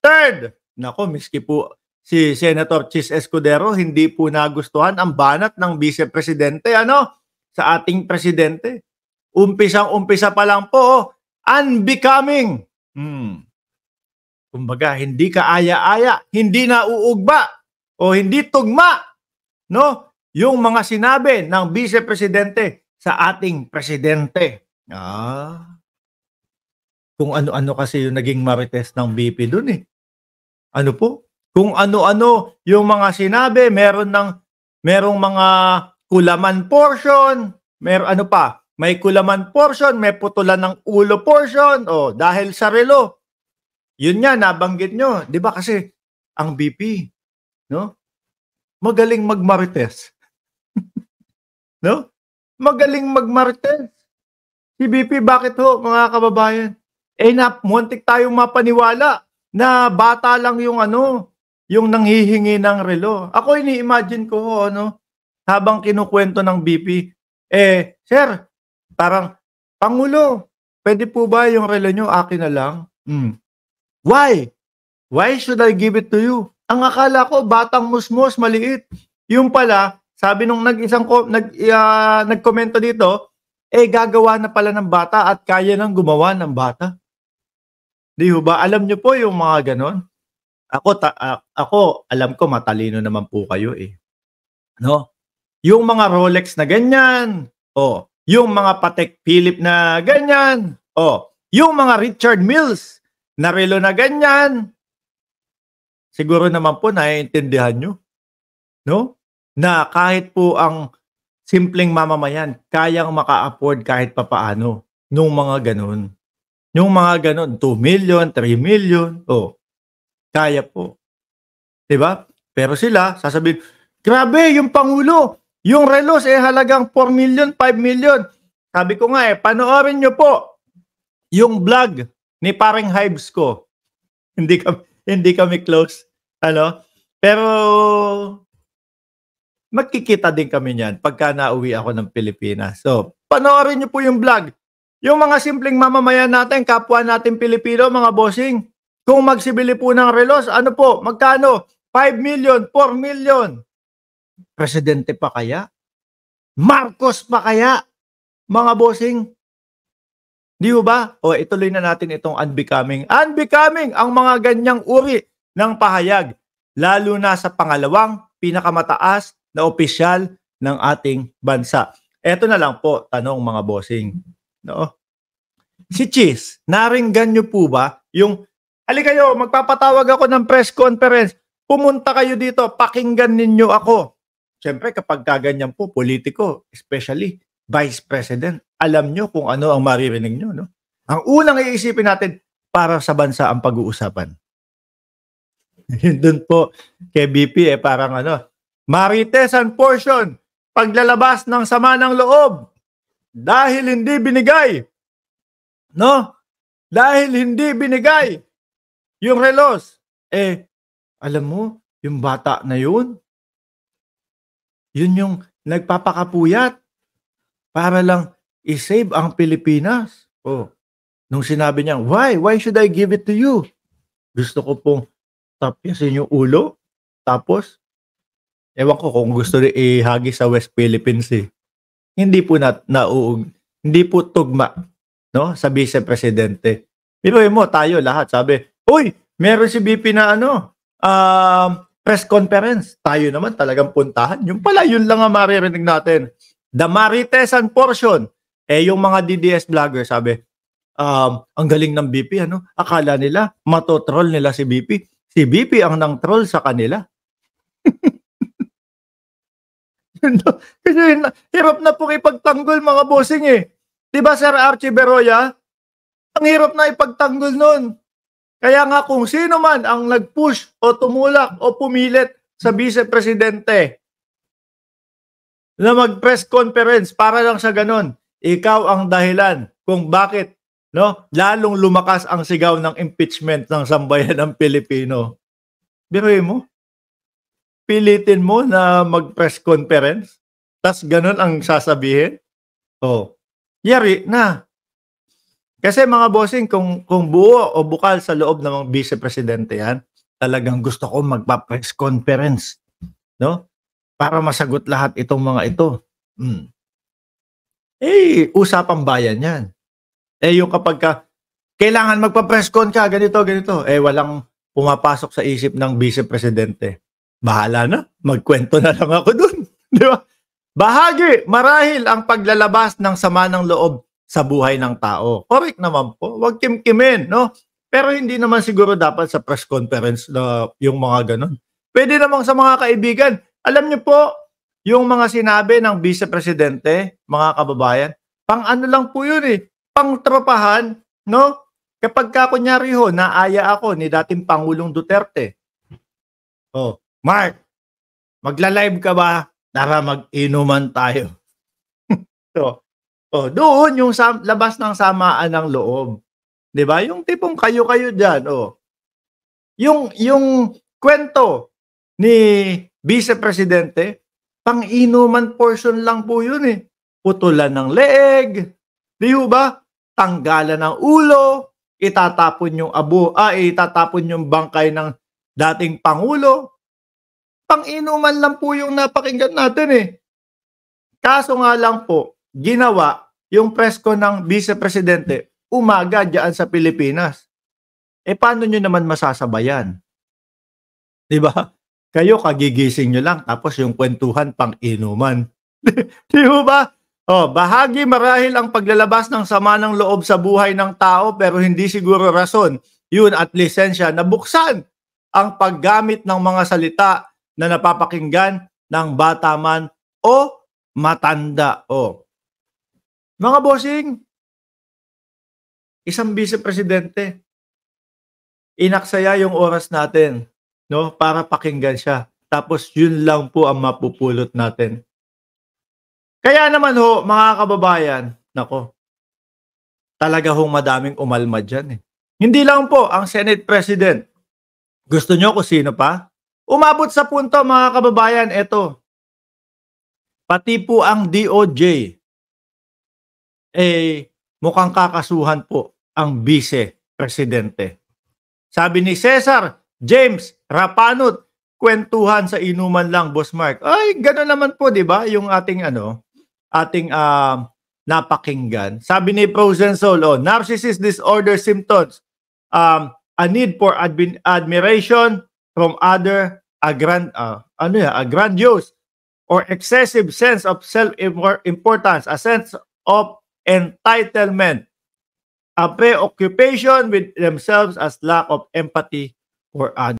Third, nako, miski po si Senator Chis Escudero, hindi po nagustuhan ang banat ng Vice Presidente sa ating presidente. Umpisang-umpisa pa lang po, unbecoming. Kumbaga, hindi kaaya-aya, hindi nauugba, o hindi tugma, no? Yung mga sinabi ng Vice Presidente sa ating presidente. Kung ano-ano kasi yung naging marites ng BP dun eh. Ano po? Kung ano-ano yung mga sinabi, merong mga kulaman portion, ano pa? May kulaman portion, may putulan ng ulo portion, dahil sa relo. Yun nga, nabanggit nyo. Di ba kasi, ang BP, no? Magaling magmarites. No? Magaling magmarites. Si BP, bakit ho, mga kababayan? Muntik tayong mapaniwala na bata lang yung yung nanghihingi ng relo. Ako ini-imagine ko, habang kinukwento ng BP, sir, parang, Pangulo, pwede po ba yung relo nyo, akin na lang? Why? Why should I give it to you? Ang akala ko, batang musmos, maliit. Yung pala, sabi nung nagkomento dito, gagawa na pala ng bata at kaya nang gumawa ng bata. Di ba? Alam nyo po yung mga ganon? Ako, alam ko matalino naman po kayo eh. No? Yung mga Rolex na ganyan, yung mga Patek Philippe na ganyan, yung mga Richard Mills na relo na ganyan, siguro naman po naiintindihan nyo, no? Na kahit po ang simpleng mamamayan, kayang maka-afford kahit papaano nung mga ganun. Yung mga ganun, 2 million, 3 million, kaya po. Diba? Pero sila, sasabihin, grabe, yung Pangulo, yung relos halagang 4 million, 5 million. Sabi ko nga panoorin nyo po yung vlog ni paring Hives ko. Hindi kami close. Pero magkikita din kami niyan pagka nauwi ako ng Pilipinas. So, panoorin niyo po yung vlog. Yung mga simpleng mamamayan natin, kapwa natin Pilipino, mga bossing, kung magsibili po ng relos, magkano? 5 million, 4 million. Presidente pa kaya? Marcos pa kaya? Mga bossing? Di ba? Ituloy na natin itong unbecoming. Unbecoming ang mga ganyang uri ng pahayag. Lalo na sa pangalawang pinakamataas na opisyal ng ating bansa. Eto na lang po, tanong mga bossing. No? Si Chis, naringgan nyo po ba yung, halika kayo, magpapatawag ako ng press conference. Pumunta kayo dito, pakinggan ninyo ako. Siyempre, kapag kaganyan po, politiko, especially Vice President, alam nyo kung ano ang maririnig nyo, no? Ang unang iisipin natin, para sa bansa ang pag-uusapan. Yun dun po, kay BP, parang marites and portion, paglalabas ng sama ng loob, dahil hindi binigay, no? Dahil hindi binigay yung relos. Alam mo, yung bata na yun yung nagpapakapuyat para lang i-save ang Pilipinas. Nung sinabi niya, why should I give it to you? Gusto ko pong tapyasin yung ulo. Tapos, ewan ko kung gusto rin ihagi sa West Philippines eh. Hindi po hindi po tugma, no, sa Vice Presidente. Pero mo, tayo lahat, sabi, uy, meron si BP na press conference. Tayo naman talagang puntahan. Yung pala, yun lang ang maririnig natin. The Maritesan portion. Yung mga DDS vlogger, sabi, ang galing ng BP, akala nila, matotroll nila si BP. Si BP ang nang troll sa kanila. Kasi hirap na po ipagtanggol mga bossing eh. Diba Sir Archie Beroya? Ang hirap na ipagtanggol nun. Kaya nga kung sino man ang nag-push o tumulak o pumilit sa Vice Presidente na mag-press conference para lang sa ganon, ikaw ang dahilan kung bakit, no, lalong lumakas ang sigaw ng impeachment ng sambayan ng Pilipino. Biruin mo? Pilitin mo na mag-press conference? Tas ganon ang sasabihin? Yari na. Kasi mga bossing, kung buo o bukal sa loob ng mga vice-presidente yan, talagang gusto ko magpa-press conference, no? Para masagot lahat itong mga ito. Hmm. Eh, usapang bayan yan. Eh, yung kapagka kailangan magpa-press con ka, ganito, ganito. Eh, walang pumapasok sa isip ng vice-presidente. Bahala na, magkwento na lang ako dun. Di ba? Bahagi, marahil ang paglalabas ng sama ng loob sa buhay ng tao. Correct naman po. Huwag kimkimin, no? Pero hindi naman siguro dapat sa press conference na yung mga ganun. Pwede namang sa mga kaibigan. Alam niyo po, yung mga sinabi ng vice-presidente, mga kababayan, pang ano lang po yun eh, pang tropahan, no? Kapag ka kunyari ho, naaya ako ni dating Pangulong Duterte. Oh, Mark, magla-live ka ba? Tara mag-inuman tayo. So, doon yung labas ng samaan ng loob. 'Di ba? Yung tipong kayo-kayo diyan, Yung kwento ni Vice Presidente, pang-inuman portion lang po yun eh. Putulan ng leeg, 'di ho ba? Tanggalan ng ulo, itatapon yung bangkay ng dating pangulo. Pang-inuman lang po yung napakinggan natin eh. Kaso nga lang po, ginawa yung press con ng Vice Presidente umaga diyan sa Pilipinas. Eh, paano niyo naman masasabayan? 'Di ba? Kayo kagigising niyo lang tapos yung kwentuhan pang-inuman. 'Di ho ba? Bahagi marahil ang paglalabas ng sama ng loob sa buhay ng tao pero hindi siguro rason, yun at lisensya na buksan ang paggamit ng mga salita na napapakinggan ng bata man o matanda. Mga bossing, isang vice-presidente, inaksaya yung oras natin, no, para pakinggan siya. Tapos yun lang po ang mapupulot natin. Kaya naman ho, mga kababayan, nako, talaga hong madaming umalma dyan eh. Hindi lang po ang Senate President. Gusto nyo kung sino pa? Umabot sa punto, mga kababayan, eto. Pati po ang DOJ, mukhang kakasuhan po ang Vice Presidente. Sabi ni Cesar James Rapanut, kwentuhan sa inuman lang, Boss Mark. Ay, gano'n naman po, 'di ba? Yung ating napakinggan. Sabi ni Frozen Soul, narcissist disorder symptoms, a need for admiration from other, a grandiose or excessive sense of self-importance, a sense of entitlement, a preoccupation with themselves as lack of empathy for others.